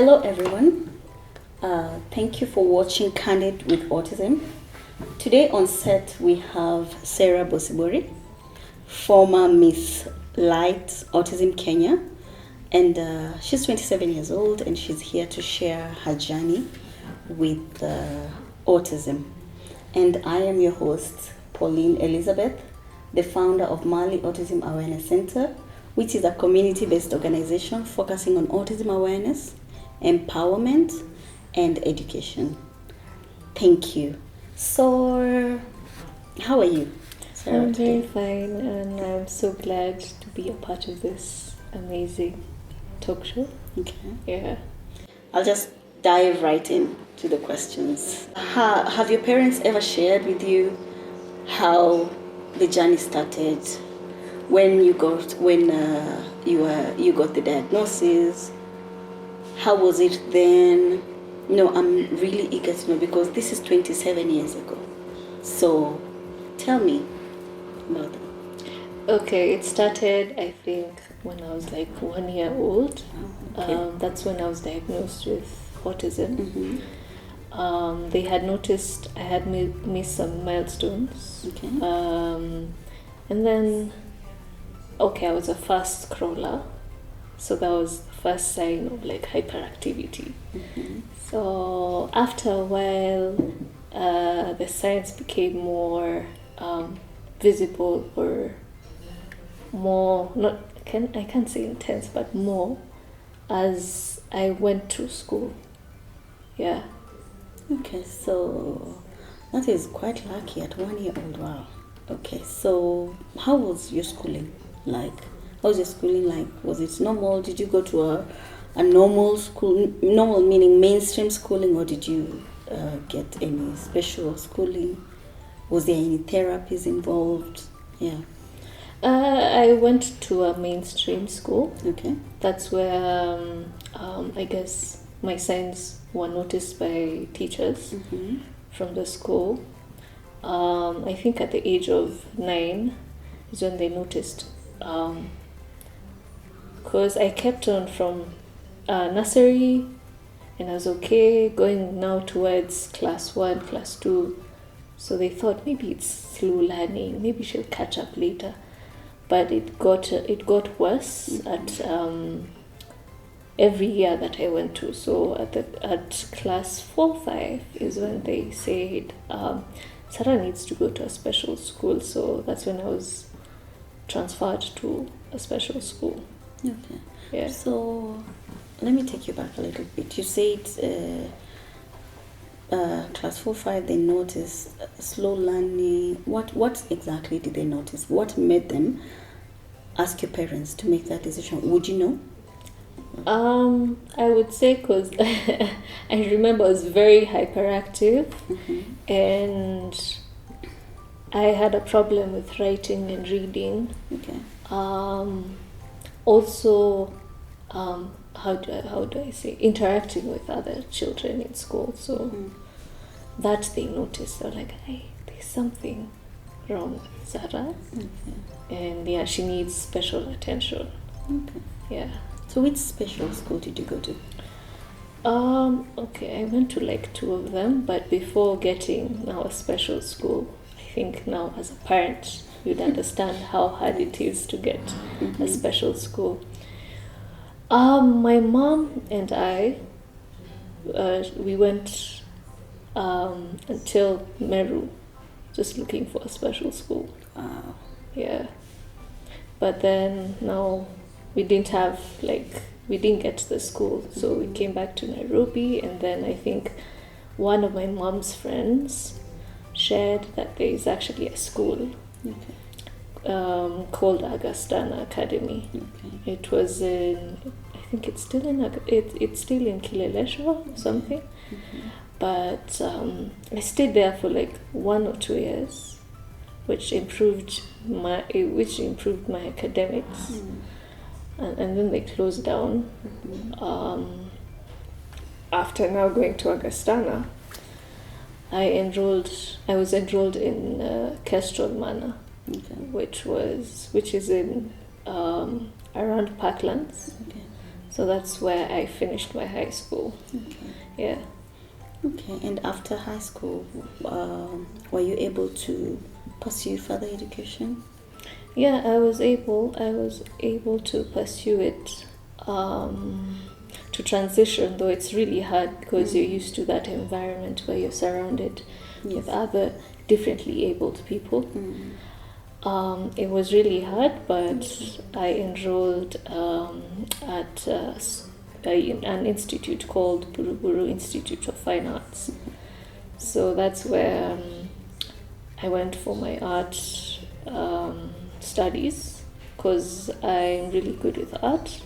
Hello everyone, thank you for watching Candid with Autism. Today on set we have Sarah Bosibori, former Miss Light Autism Kenya, and she's 27 years old and she's here to share her journey with autism. And I am your host, Pauline Elizabeth, the founder of Mali Autism Awareness Center, which is a community-based organization focusing on autism awareness, empowerment, and education. Thank you. So, how are you, Sarah? I'm very fine, and I'm so glad to be a part of this amazing talk show. Okay. Yeah. I'll just dive right into the questions. Have your parents ever shared with you how the journey started when you got the diagnosis? How was it then? I'm really eager to know because this is 27 years ago. So tell me about that. Okay, it started, I think, when I was like 1 year old. Okay. That's when I was diagnosed with autism. Mm-hmm. They had noticed I had missed some milestones. Okay. And then, I was a fast scroller. So that was the first sign of like hyperactivity. Mm-hmm. So after a while, the signs became more visible or more, I can't say intense, but more as I went through school. Yeah. Okay, so that is quite lucky at 1 year old. Wow. Okay, so how was your schooling like? Was it normal? Did you go to a normal school? Normal meaning mainstream schooling, or did you get any special schooling? Was there any therapies involved? Yeah. I went to a mainstream school. Okay. That's where I guess my signs were noticed by teachers from the school. I think at the age of 9 is when they noticed. Because I kept on from nursery and I was okay, going now towards class 1, class 2. So they thought maybe it's slow learning, maybe she'll catch up later. But it got worse at every year that I went to. So at class 4, 5 is when they said Sarah needs to go to a special school. So that's when I was transferred to a special school. Okay. Yeah. So let me take you back a little bit. You said class 4, 5 they noticed slow learning. What exactly did they notice? What made them ask your parents to make that decision? Would you know? I would say because I remember I was very hyperactive and I had a problem with writing and reading. Okay. Also, how do I say, interacting with other children in school. So that they noticed. They're like, hey, there's something wrong with Sarah. Okay. And yeah, she needs special attention. Okay. Yeah. So which special school did you go to? I went to like 2 of them, but before getting now a special school, I think now as a parent, you'd understand how hard it is to get a special school. My mom and I, we went until Meru, just looking for a special school. Wow. Yeah. But then now we didn't get the school, so we came back to Nairobi, and then I think one of my mom's friends shared that there is actually a school called Augustana Academy. Okay. It was I think it's still in Kileleshwa or something. But I stayed there for like 1 or 2 years, which improved my academics. And then they closed down. After now going to Augustana, I was enrolled in Kestrel Manor, which is in around Parklands. Okay. So that's where I finished my high school. Okay. Yeah. Okay, and after high school, were you able to pursue further education? Yeah, I was able to pursue it, to transition, though it's really hard because you're used to that environment where you're surrounded with other differently abled people. It was really hard, but I enrolled at an institute called Buruburu Institute of Fine Arts. So that's where I went for my art studies, because I'm really good with art.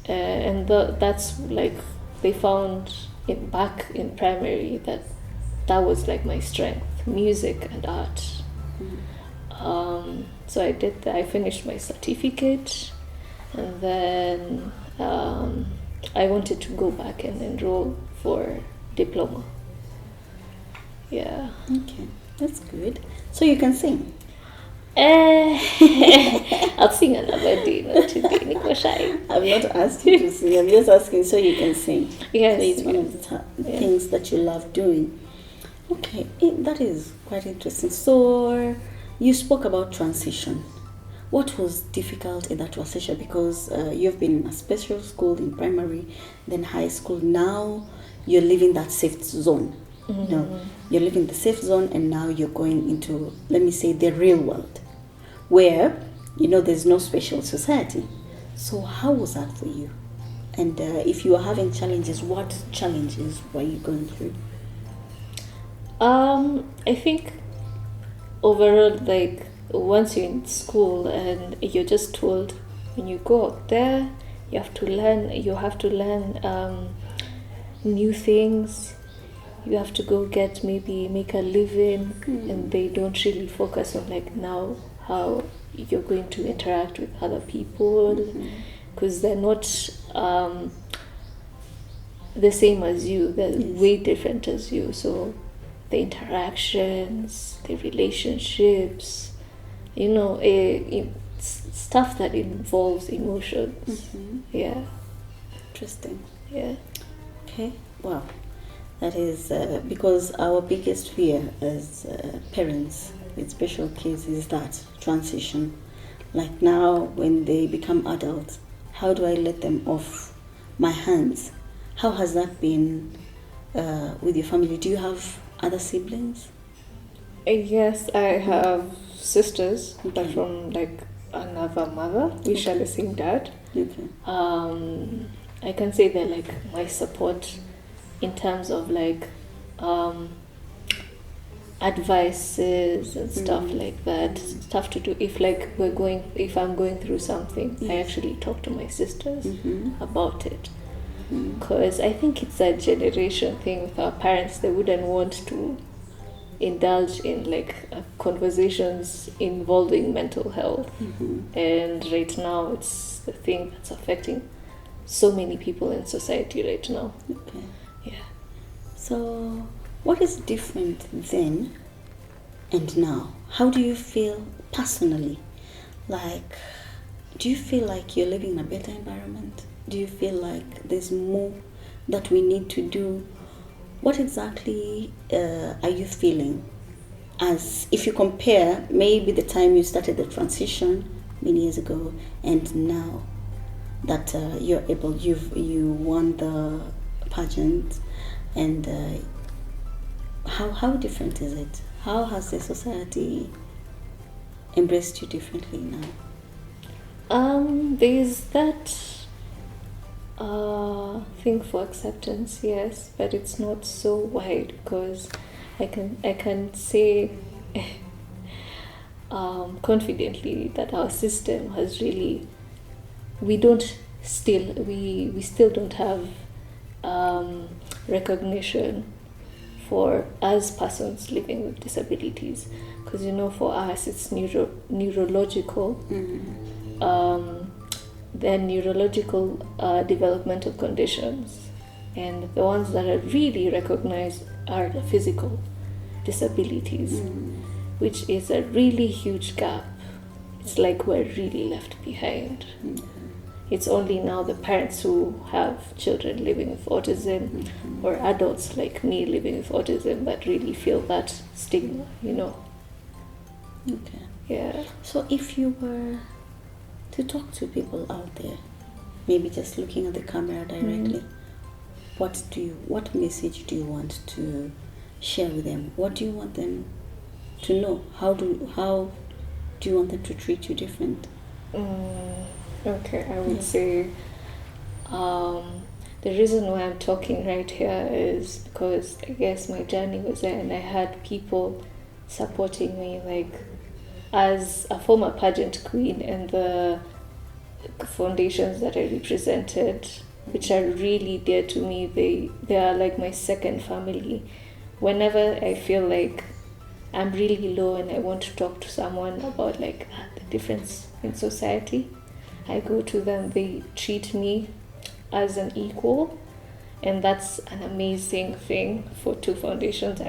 And that's like, they found it back in primary that was like my strength, music and art. So I did that. I finished my certificate, and then I wanted to go back and enroll for diploma. Yeah. Okay, that's good. So you can sing? I'll sing another day, not today. Niko shy. I've not asked you to sing. I'm just asking so you can sing. Yes. So it's one of the things that you love doing. Okay, that is quite interesting. So you spoke about transition. What was difficult in that transition? Because you've been in a special school in primary, then high school. Now you're leaving that safe zone. No, you're leaving the safe zone, and now you're going into, let me say, the real world, where there's no special society. So how was that for you? And if you were having challenges, what challenges were you going through? I think overall, like, once you're in school and you're just told, when you go out there, you have to learn new things. You have to go make a living, and they don't really focus on like now how you're going to interact with other people, because they're not the same as you. They're way different as you. So the interactions, the relationships, stuff that involves emotions. Yeah. Interesting. Yeah. Okay. Wow. That is because our biggest fear as parents with special kids is that transition. Like now, when they become adults, how do I let them off my hands? How has that been with your family? Do you have other siblings? Yes, I have sisters, but from like another mother. We share the same dad. Okay. I can say they're like my support in terms of like advices and stuff like that. Stuff to do if I'm going through something, I actually talk to my sisters about it, because I think it's a generation thing with our parents. They wouldn't want to indulge in like conversations involving mental health, and right now it's the thing that's affecting so many people in society right now. Okay. Yeah. So what is different then and now? How do you feel personally? Like, do you feel like you're living in a better environment? Do you feel like there's more that we need to do? What exactly are you feeling? As if you compare maybe the time you started the transition many years ago and now that you won the pageant, and how different is it? How has the society embraced you differently now? There's that thing for acceptance, yes, but it's not so wide, because I can say confidently that our system has really, we still don't have recognition for as persons living with disabilities, because for us it's neurological. They're neurological developmental conditions, and the ones that are really recognized are the physical disabilities, which is a really huge gap. It's like we're really left behind. it's only now the parents who have children living with autism or adults like me living with autism that really feel that stigma, you know. Okay. Yeah. So if you were to talk to people out there, maybe just looking at the camera directly, what message do you want to share with them? What do you want them to know? How do you want them to treat you different? Okay, I would say the reason why I'm talking right here is because I guess my journey was there and I had people supporting me, like as a former pageant queen and the foundations that I represented, which are really dear to me. They are like my second family. Whenever I feel like I'm really low and I want to talk to someone about like the difference in society, I go to them. They treat me as an equal, and that's an amazing thing for two foundations.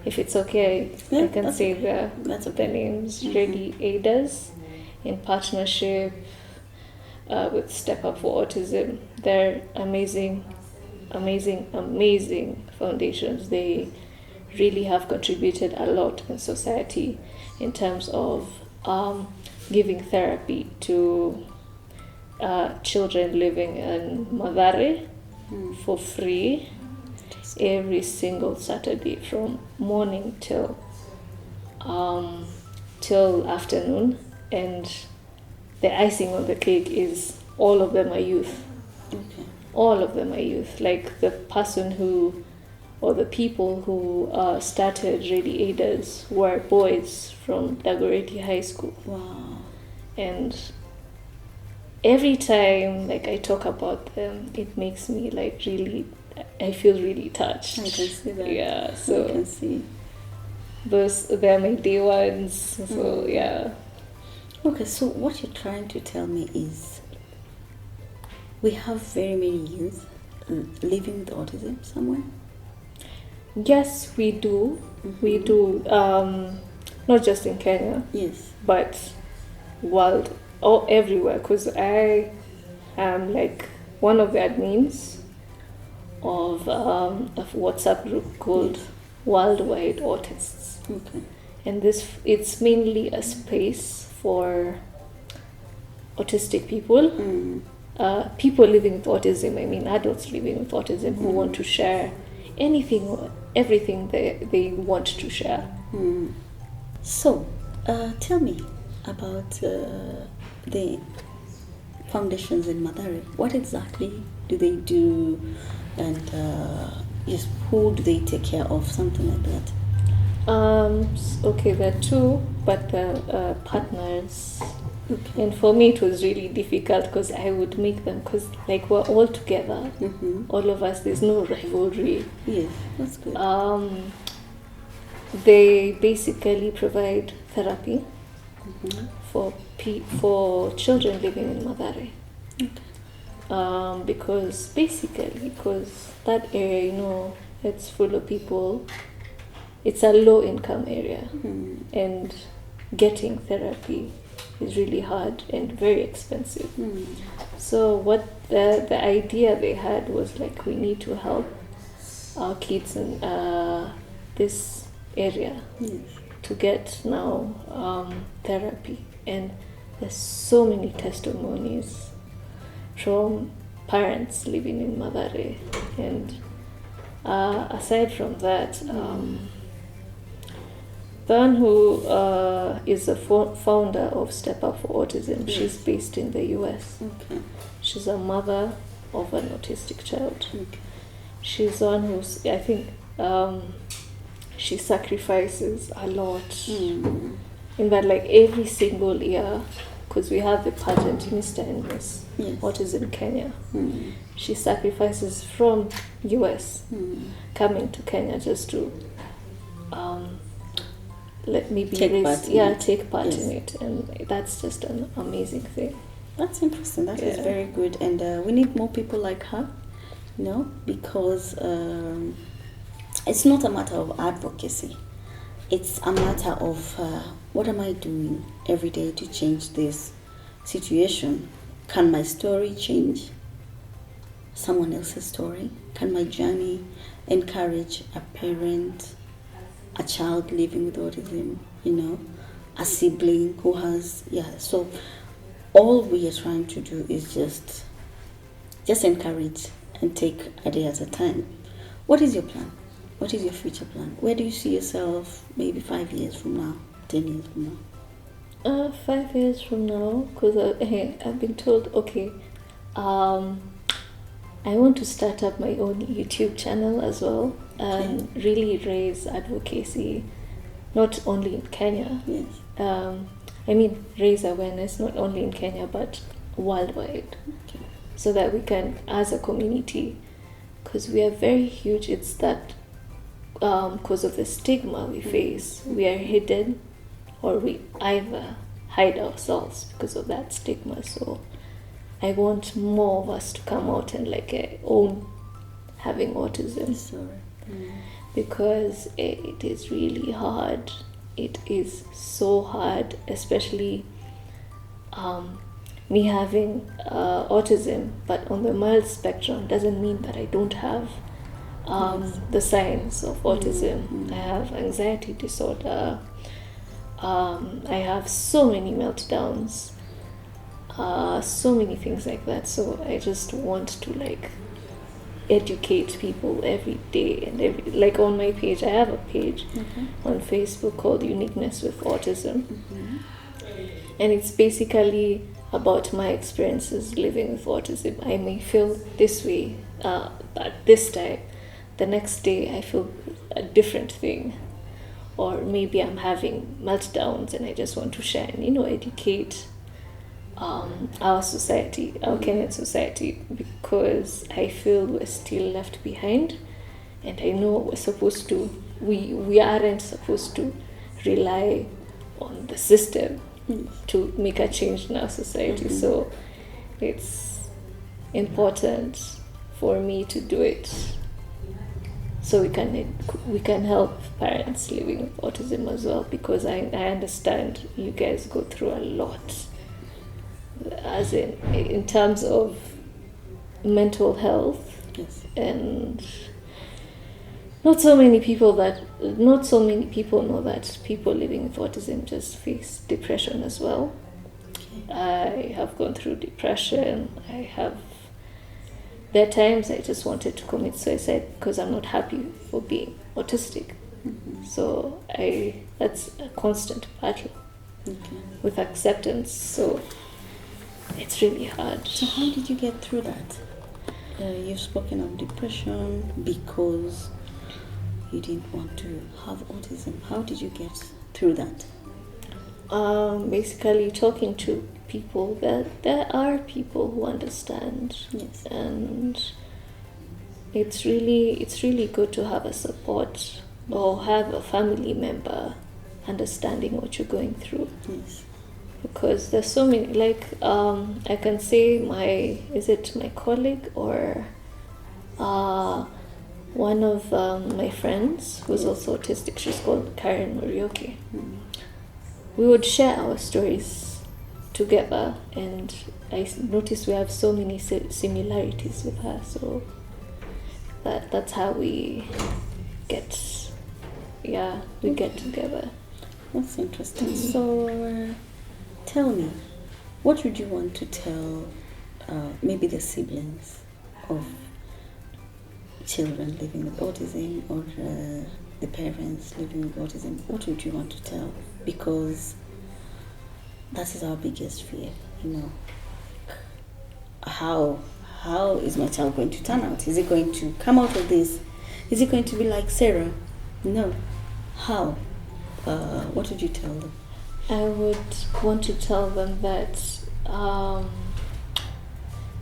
If it's okay, I can say the names. Really Ada's in partnership with Step Up for Autism. They're amazing foundations. They really have contributed a lot in society in terms of giving therapy to children living in Madare for free every single Saturday from morning till afternoon. And the icing on the cake is all of them are youth. Okay. All of them are youth. Like the person who, or the people who started Ready Aiders were boys from Dagoretti High School. Wow. And every time like I talk about them, it makes me like really, I feel really touched. I can see that. Yeah, so I can see. They're my day ones. So yeah. Okay, so what you're trying to tell me is we have very many youth living with autism somewhere? Yes, we do. We do. Not just in Kenya. Yes. But world or everywhere, because I am like one of the admins of a WhatsApp group called Worldwide Autists. Okay. And it's mainly a space for autistic people, people living with autism, I mean adults living with autism who want to share anything or everything they want to share. So, tell me about the foundations in Madare. What exactly do they do, and yes, who do they take care of, something like that? Okay, there are two, but they're partners. Okay. And for me, it was really difficult because I would make them, because like we're all together, all of us. There's no rivalry. Yes, that's good. They basically provide therapy for children living in Madare. Okay. Because that area, it's full of people. It's a low income area, and getting therapy is really hard and very expensive. So what the idea they had was like, we need to help our kids in this area to get now therapy. And there's so many testimonies from parents living in Madare. And aside from that, the one who is the founder of Step Up for Autism, she's based in the US. Okay. She's a mother of an autistic child. Okay. She's the one who's, I think, she sacrifices a lot. In that, like every single year, because we have the pageant, Mr. and Miss Autism Kenya. She sacrifices from US coming to Kenya just to take part in it, and that's just an amazing thing. That's interesting. That is very good, and we need more people like her, because it's not a matter of advocacy. It's a matter of what am I doing every day to change this situation, can my story change someone else's story? Can my journey encourage a parent, a child living with autism, a sibling who has, so all we are trying to do is just encourage and take a day at a time. What is your plan? What is your future plan? Where do you see yourself maybe 5 years from now, 10 years from now? 5 years from now, because I've been told, okay, I want to start up my own YouTube channel as well and really raise advocacy, not only in Kenya. Yes. Raise awareness not only in Kenya but worldwide, so that we can, as a community, because we are very huge. It's that because of the stigma we face, we are hidden, or we either hide ourselves because of that stigma. So I want more of us to come out and own having autism. Because it is really hard. It is so hard, especially me having autism, but on the mild spectrum doesn't mean that I don't have the signs of autism. I have anxiety disorder. I have so many meltdowns, so many things like that. So I just want to educate people every day, and on my page, I have a page on Facebook called Uniqueness with Autism, and it's basically about my experiences living with autism. I may feel this way at this time, the next day I feel a different thing, or maybe I'm having meltdowns and I just want to share and educate our society, our Kenyan society, because I feel we're still left behind, and I know we aren't supposed to rely on the system to make a change in our society. So it's important for me to do it, so we can help parents living with autism as well, because I understand you guys go through a lot, as in terms of mental health. Yes. And not so many people know that people living with autism just face depression as well. I have gone through depression. There are times I just wanted to commit suicide because I'm not happy for being autistic. So that's a constant battle with acceptance. So it's really hard. So how did you get through that? You've spoken of depression because you didn't want to have autism. How did you get through that? Basically talking to people. There are people who understand. Yes. And it's really good to have a support, or have a family member understanding what you're going through. Yes. Because there's so many, I can say my colleague or one of my friends who's also autistic, she's called Karen Morioki. We would share our stories together, and I noticed we have so many similarities with her, so that's how we get together. That's interesting. So tell me, what would you want to tell maybe the siblings of children living with autism, or the parents living with autism? What would you want to tell? Because that is our biggest fear, How is my child going to turn out? Is it going to come out of this? Is it going to be like Sarah? No. How? What would you tell them? I would want to tell them that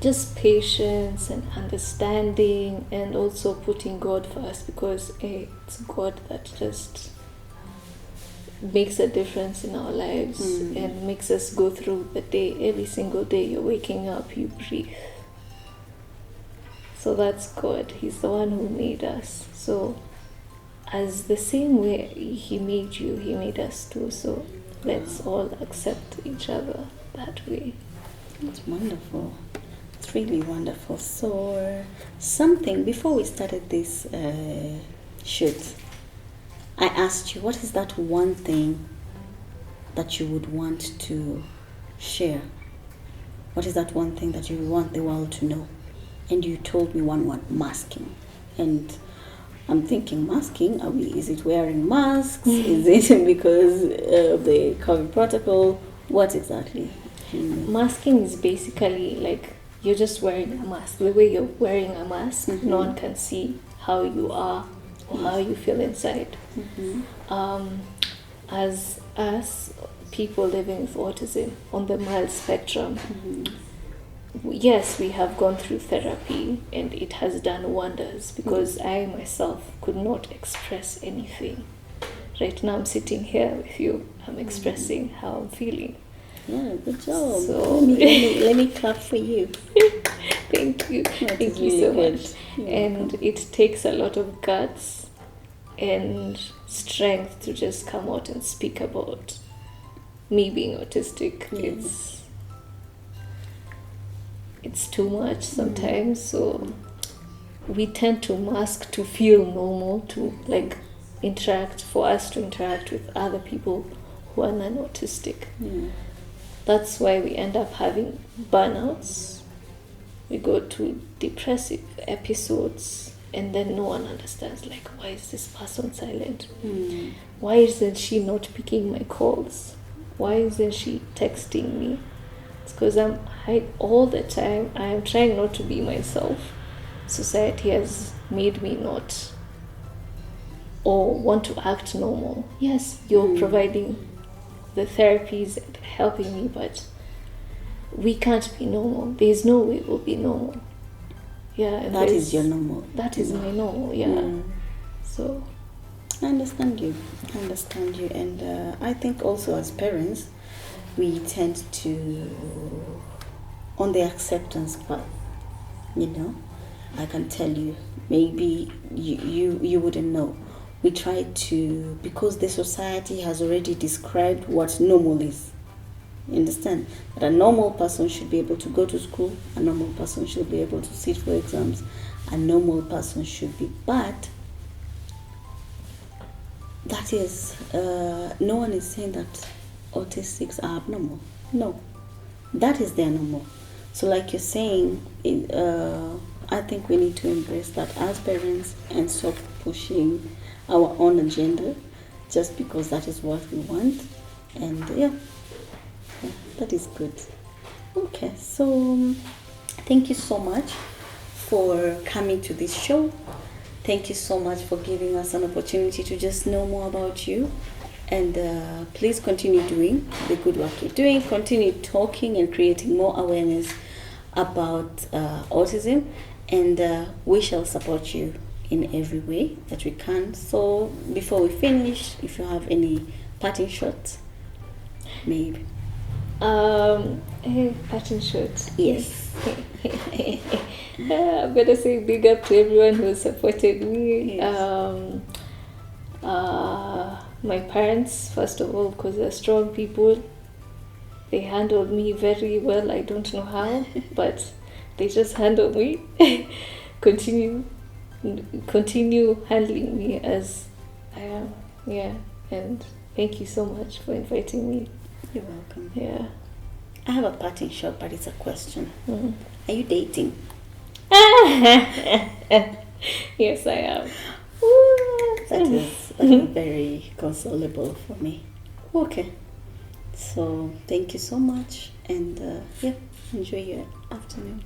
just patience and understanding, and also putting God first, because it's God that just makes a difference in our lives and makes us go through the day. Every single day you're waking up, you breathe. So that's God. He's the one who made us. So as the same way He made you, He made us too. So let's all accept each other. that way. It's wonderful. It's really wonderful. So, something before we started this shoot, I asked you, what is that one thing that you would want to share? What is that one thing that you want the world to know? And you told me one word, masking. And I'm thinking, masking, is it wearing masks? Is it because of the COVID protocol? What exactly? Masking is basically like you're just wearing a mask. The way you're wearing a mask, no one can see how you are or how you feel inside. As us people living with autism on the mild spectrum, yes, we have gone through therapy and it has done wonders, because I myself could not express anything. Right now I'm sitting here with you, I'm expressing how I'm feeling. Yeah, good job. So let me clap for you. Thank you. That Thank is you really so good. much. You're And welcome. it takes a lot of guts and strength to just come out and speak about me being autistic. Yeah. It's too much sometimes, so we tend to mask to feel normal, to like interact, for us to interact with other people who are non-autistic. Yeah. That's why we end up having burnouts. We go to depressive episodes, and then no one understands, like, why is this person silent? Why isn't she not picking my calls? Why isn't she texting me? It's because I'm all the time. I am trying not to be myself. Society has made me not, or want to act normal. Yes, you're providing the therapies and helping me, but we can't be normal. There's no way we'll be normal. Yeah, and That is your normal. That is my normal. Yeah. So I understand you. And I think also as parents, we tend to, on the acceptance part, I can tell you, maybe you wouldn't know. We try to, because the society has already described what normal is. You understand? That a normal person should be able to go to school, a normal person should be able to sit for exams, a normal person should be. But that is, no one is saying that autistics are abnormal. No, that is their normal. So like you're saying, I think we need to embrace that as parents and stop pushing our own agenda just because that is what we want. And yeah, that is good. Okay, so thank you so much for coming to this show. Thank you so much for giving us an opportunity to just know more about you. And please continue doing the good work you're doing. Continue talking and creating more awareness about autism. And we shall support you in every way that we can. So before we finish, if you have any parting shots, maybe. Parting shot. Yes. I'm gonna say big up to everyone who supported me. Yes. My parents, first of all, because they're strong people. They handled me very well. I don't know how, but they just handled me. Continue handling me as I am. Yeah, and thank you so much for inviting me. You're welcome. Yeah. I have a parting shot, but it's a question. Are you dating? Yes, I am. That is very consolable for me. Okay. So thank you so much, and enjoy your afternoon.